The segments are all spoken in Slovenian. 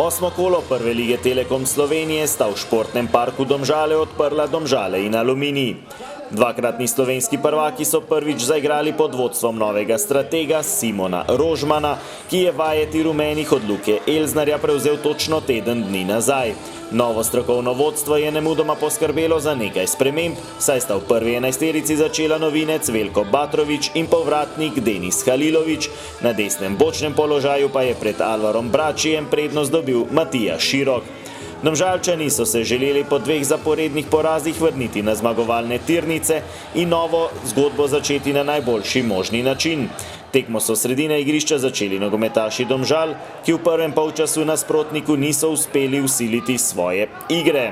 Osmo kolo prve lige Telekom Slovenije sta v športnem parku Domžale odprla Domžale in Aluminij. Dvakratni slovenski prvaki so prvič zaigrali pod vodstvom novega stratega Simona Rožmana, ki je vajeti rumenih od Luke Elznarja prevzel točno teden dni nazaj. Novo strokovno vodstvo je nemudoma poskrbelo za nekaj sprememb, saj sta v prvi enajsterici začela novinec Veljko Batrović in povratnik Denis Halilović. Na desnem bočnem položaju pa je pred Alvarom Bračijem prednost dobil Matija Širok. Domžalčani so se želeli po dveh zaporednih porazih vrniti na zmagovalne tirnice in novo zgodbo začeti na najboljši možni način. Tekmo so sredine igrišča začeli nogometaši Domžal, ki v prvem polčasu nasprotniku niso uspeli vsiliti svoje igre.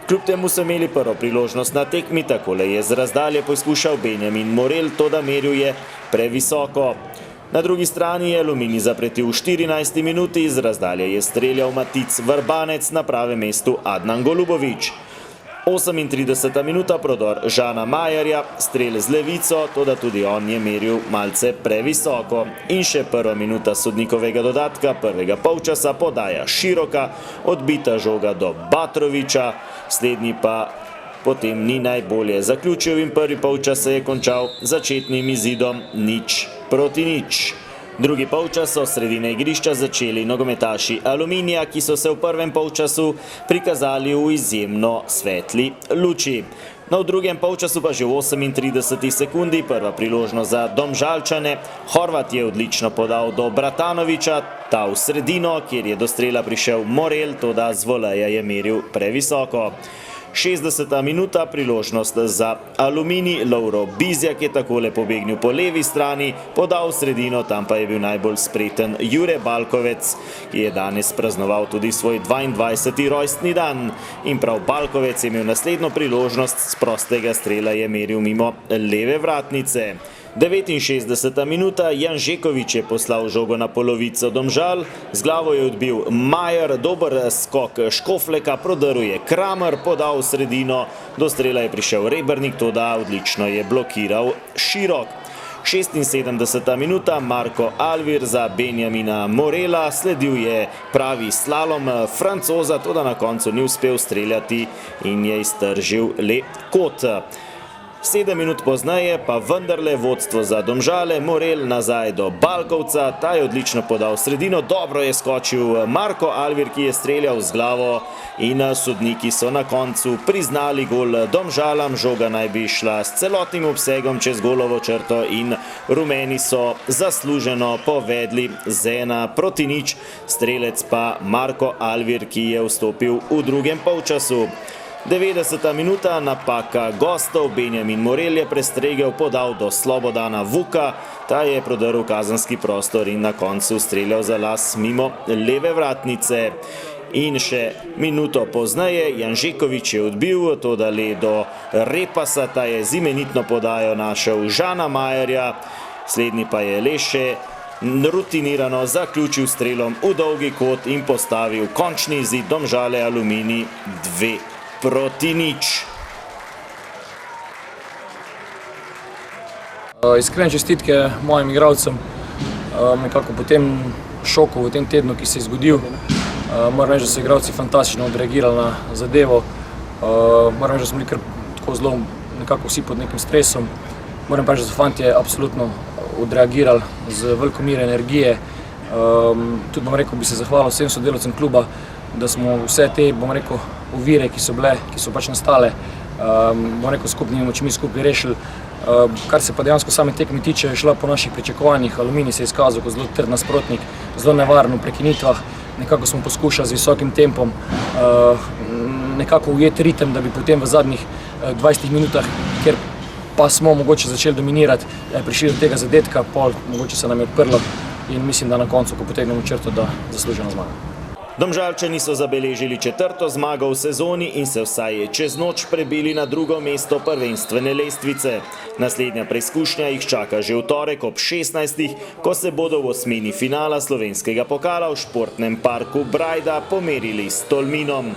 Kljub temu so imeli prvo priložnost na tekmi, takole je z razdalje poskušal Benjamin Morel, toda meril je previsoko. Na drugi strani je Aluminij zapretil v 14. minuti, iz razdalje je streljal Matic Vrbanec, na pravem mestu Adnan Golubović. 38. minuta prodor Žana Majerja, strel z levico, toda tudi on je meril malce previsoko. In še prva minuta sodnikovega dodatka prvega polčasa podaja Široka, odbita žoga do Batrovića, slednji pa potem ni najbolje zaključil in prvi polčas se je končal začetnim izidom 0-0. Drugi polčas so sredine igrišča začeli nogometaši Aluminija, ki so se v prvem polčasu prikazali v izjemno svetli luči. No, v drugem polčasu pa že v 38. sekundi prva priložnost za Domžalčane. Horvat je odlično podal do Bratanovića, ta v sredino, kjer je do strela prišel Morel, toda z voleja je meril previsoko. 60. minuta, priložnost za Aluminij, Lovro Bizjak je takole pobegnil po levi strani, podal v sredino, tam pa je bil najbolj spreten Jure Balkovec, ki je danes praznoval tudi svoj 22. rojstni dan. In prav Balkovec je imel naslednjo priložnost, z prostega strela je meril mimo leve vratnice. 69. minuta, Jan Žeković je poslal žogo na polovico Domžal, z glavo je odbil Majer, dober skok Škofleka, prodrl je Kramer, podal v sredino, do strela je prišel Rebernik, toda odlično je blokiral Širok. 76. minuta, Marko Alvir za Benjamina Morela, sledil je pravi slalom Francoza, toda na koncu ni uspel streljati in je iztržil le kot. 7 minut pozneje pa vendarle vodstvo za Domžale, Morel nazaj do Balkovca, ta je odlično podal sredino, dobro je skočil Marko Alvir, ki je streljal z glavo in sodniki so na koncu priznali gol Domžalam, žoga naj bi šla s celotnim obsegom čez golovo črto in rumeni so zasluženo povedli z 1-0, strelec pa Marko Alvir, ki je vstopil v drugem polčasu. 90. minuta, napaka gostov, Benjamin Morel je prestregel, podal do Slobodana Vuka, ta je prodrl kazenski prostor in na koncu streljal za las mimo leve vratnice. In še minuto pozneje, Jan Žeković je odbil, toda le do Repasa, ta je z imenitno podajo našel Žana Majerja, slednji pa je le še rutinirano zaključil strelom v dolgi kot in postavil končni izid Domžale Aluminij 2-0. Iskrene čestitke mojim igralcem, nekako po tem šoku v tem tednu, ki se je zgodil. Moram reči, da so igralci fantastično odreagirali na zadevo. Moram reči, da smo bili kar tako zelo nekako vsi pod nekim stresom. Moram reči, da so fantje absolutno odreagirali z veliko mire energije. Tudi bom rekel, bi se zahvalil vsem sodelavcem kluba, da smo vse te, bom rekel, ovire, ki so pač nastale, bom rekel, skupnimi močmi skupaj rešili. Kar se pa dejansko same tekme tiče, je šla po naših pričakovanjih. Aluminij se je izkazal kot zelo trd nasprotnik, zelo nevaren v prekinitvah. Nekako smo poskušali z visokim tempom nekako ujeti ritem, da bi potem v zadnjih 20 minutah, kjer pa smo mogoče začeli dominirati, prišli do tega zadetka, pol mogoče se nam je odprlo in mislim, da na koncu, ko potegnemo črto, da zasluženo zmaga. Domžalčani so zabeležili 4. zmago v sezoni in se vsaj čez noč prebili na drugo mesto prvenstvene lestvice. Naslednja preizkušnja jih čaka že v torek ob 16. ko se bodo v osmini finala slovenskega pokala v športnem parku Brajda pomerili s Tolminom.